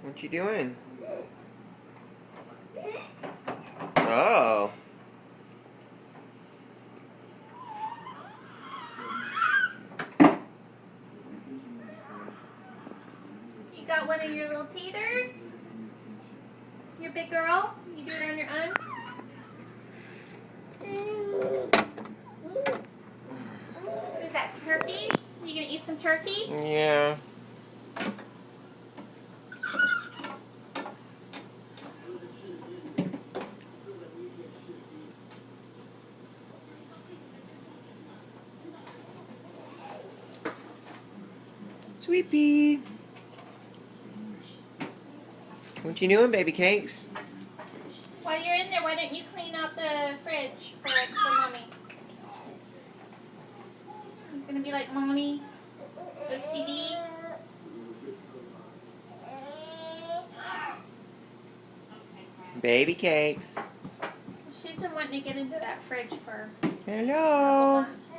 What you doing? Oh. You got one of your little teethers? Your big girl? You do it on your own? Is that turkey? You gonna eat some turkey? Yeah. Sweepy. What you doing, baby cakes? While you're in there, why don't you clean out the fridge for mommy? You're gonna be like mommy, OCD. Baby cakes. She's been wanting to get into that fridge for a couple Hello. months.